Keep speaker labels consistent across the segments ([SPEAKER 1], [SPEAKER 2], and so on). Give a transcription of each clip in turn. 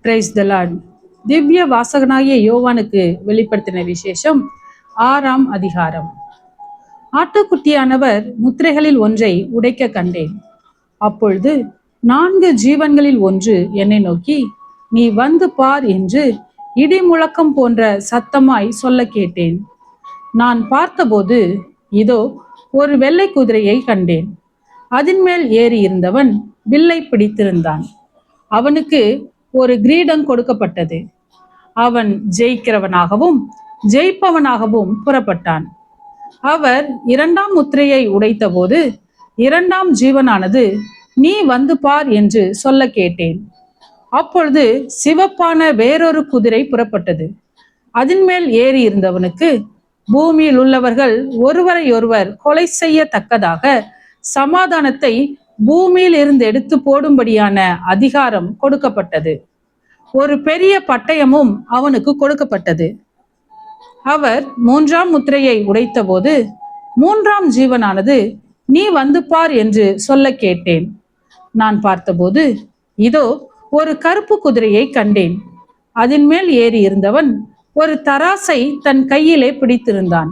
[SPEAKER 1] Praise the Lord. திவ்ய வாசகனாகிய யோவானுக்கு வெளிப்படுத்தின விசேஷம் 6ஆம் அதிகாரம். ஆட்டுக்குட்டியானவர் முத்திரைகளில் ஒன்றை உடைக்க கண்டேன். அப்பொழுது 4 ஜீவன்களில் ஒன்று என்னை நோக்கி, நீ வந்து பார் என்று இடி முழக்கம் போன்ற சத்தமாய் சொல்ல கேட்டேன். நான் பார்த்தபோது இதோ ஒரு வெள்ளை குதிரையை கண்டேன். அதன் மேல் ஏறி இருந்தவன் வில்லை பிடித்திருந்தான். அவனுக்கு ஒரு கிரீடம் கொடுக்கப்பட்டது. அவன் ஜெயிக்கிறவனாகவும் ஜெயிப்பவனாகவும் புறப்பட்டான். அவர் 2ஆம் முத்திரையை உடைத்தபோது 2ஆம் ஜீவனானது, நீ வந்து பார் என்று சொல்ல கேட்டேன். அப்பொழுது சிவப்பான வேறொரு குதிரை புறப்பட்டது. அதன் மேல் ஏறி இருந்தவனுக்கு பூமியில் உள்ளவர்கள் ஒருவரையொருவர் கொலை செய்யத்தக்கதாக சமாதானத்தை பூமியில் இருந்து எடுத்து போடும்படியான அதிகாரம் கொடுக்கப்பட்டது. ஒரு பெரிய பட்டயமும் அவனுக்கு கொடுக்கப்பட்டது. அவர் 3ஆம் முத்திரையை உடைத்தபோது 3ஆம் ஜீவனானது, நீ வந்து பார் என்று சொல்ல கேட்டேன். நான் பார்த்தபோது இதோ ஒரு கருப்பு குதிரையை கண்டேன். அதன் மேல் ஏறி இருந்தவன் ஒரு தராசை தன் கையிலே பிடித்திருந்தான்.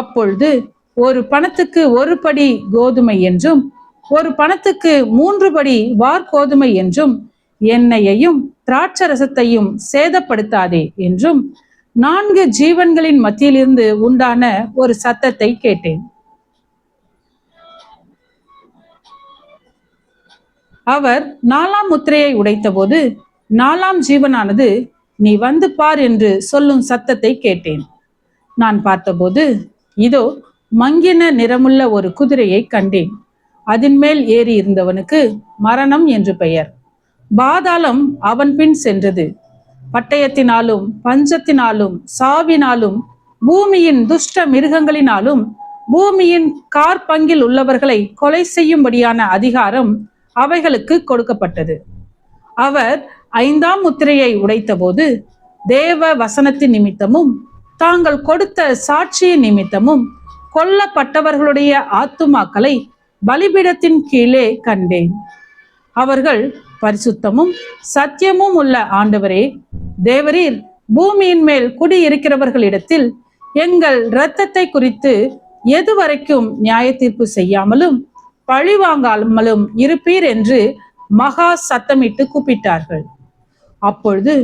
[SPEAKER 1] அப்பொழுது ஒரு பணத்துக்கு 1 படி கோதுமை என்றும் ஒரு பணத்துக்கு 3 படி வார்கோதுமை என்றும் எண்ணெயையும் திராட்சரசத்தையும் சேதப்படுத்தாதே என்றும் 4 ஜீவன்களின் மத்தியிலிருந்து உண்டான ஒரு சத்தத்தை கேட்டேன். அவர் 4ஆம் முத்திரையை உடைத்தபோது 4ஆம் ஜீவனானது, நீ வந்து பார் என்று சொல்லும் சத்தத்தை கேட்டேன். நான் பார்த்தபோது இதோ மங்கின நிறமுள்ள ஒரு குதிரையை கண்டேன். அதன் மேல் ஏறி இருந்தவனுக்கு மரணம் என்று பெயர். பாதாளம் அவன் பின் சென்றது. பட்டயத்தினாலும் பஞ்சத்தினாலும் சாவினாலும் பூமியின் துஷ்ட மிருகங்களினாலும் பூமியின் கார்பங்கில் உள்ளவர்களை கொலை செய்யும்படியான அதிகாரம் அவைகளுக்கு கொடுக்கப்பட்டது. அவர் 5ஆம் முத்திரையை உடைத்தபோது தேவ வசனத்தின் நிமித்தமும் தாங்கள் கொடுத்த சாட்சியின் நிமித்தமும் கொல்லப்பட்டவர்களுடைய ஆத்துமாக்களை பலிபீடத்தின் கீழே கண்டேன். அவர்கள், பரிசுத்தமும் சத்தியமும் உள்ள ஆண்டவரே, தேவரீர் பூமியின் மேல் குடியிருக்கிறவர்களிடத்தில் எங்கள் இரத்தத்தை குறித்து எதுவரைக்கும் நியாய தீர்ப்பு செய்யாமலும் பழிவாங்காமலும் இருப்பீர் என்று மகா சத்தமிட்டு கூப்பிட்டார்கள். அப்பொழுது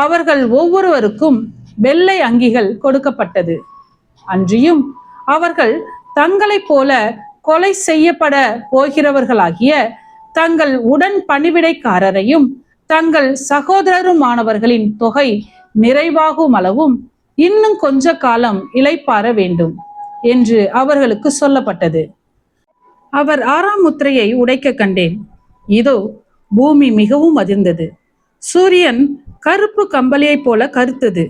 [SPEAKER 1] அவர்கள் ஒவ்வொருவருக்கும் வெள்ளை அங்கிகள் கொடுக்கப்பட்டது. அன்றியும் அவர்கள் தங்களைப் போல கொலை செய்யப்பட போகிறவர்களாகிய தங்கள் உடன் பணிவிடைக்காரரையும் தங்கள் சகோதரருமானவர்களின் தொகை நிறைவாகும் அளவும் இன்னும் கொஞ்ச காலம் இளைப்பாற வேண்டும் என்று அவர்களுக்கு சொல்லப்பட்டது. அவர் 6ஆம் முத்திரையை உடைக்க கண்டேன். இதோ பூமி மிகவும் அதிர்ந்தது. சூரியன் கருப்பு கம்பளியை போல கருத்தது.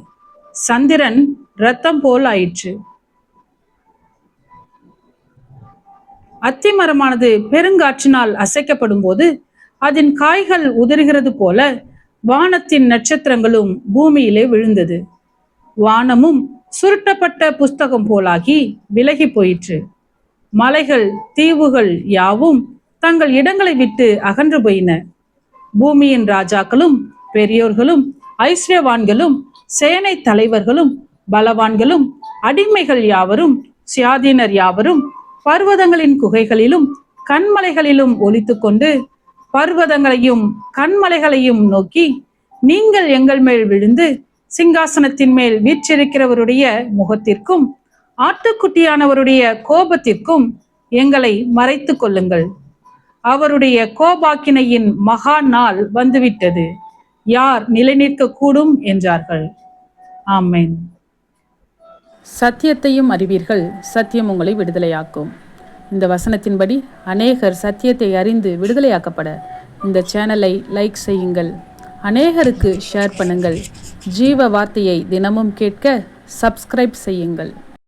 [SPEAKER 1] சந்திரன் இரத்தம் போல் ஆயிற்று. அத்திமரமானது பெருங்காற்றினால் அசைக்கப்படும் போது அதன் காய்கள் உதிர்கிறது போல வானத்தின் நட்சத்திரங்களும் பூமியிலே விழுந்தது. வானமும் சுருட்டப்பட்ட புஸ்தகம் போலாகி விலகி போயிற்று. மலைகள் தீவுகள் யாவும் தங்கள் இடங்களை விட்டு அகன்று போயின. பூமியின் ராஜாக்களும் பெரியோர்களும் ஐஸ்வர்யவான்களும் சேனை தலைவர்களும் பலவான்களும் அடிமைகள் யாவரும் சுயாதீனர் யாவரும் பர்வதங்களின் குகைகளிலும் கண்மலைகளிலும் ஒலித்து கொண்டு பர்வதங்களையும் கண்மலைகளையும் நோக்கி, நீங்கள் எங்கள் மேல் விழுந்து சிங்காசனத்தின் மேல் வீற்றிருக்கிறவருடைய முகத்திற்கும் ஆட்டுக்குட்டியானவருடைய கோபத்திற்கும் எங்களை மறைத்து கொள்ளுங்கள். அவருடைய கோபாக்கினையின் மகா நாள் வந்துவிட்டது. யார் நிலைநிற்க கூடும் என்றார்கள். ஆமென். சத்தியத்தையும் அறிவீர்கள், சத்தியம் உங்களை விடுதலையாக்கும். இந்த வசனத்தின்படி அநேகர் சத்தியத்தை அறிந்து விடுதலையாக்கப்பட இந்த சேனலை லைக் செய்யுங்கள், அநேகருக்கு ஷேர் பண்ணுங்கள். ஜீவ வார்த்தையை தினமும் கேட்க சப்ஸ்கிரைப் செய்யுங்கள்.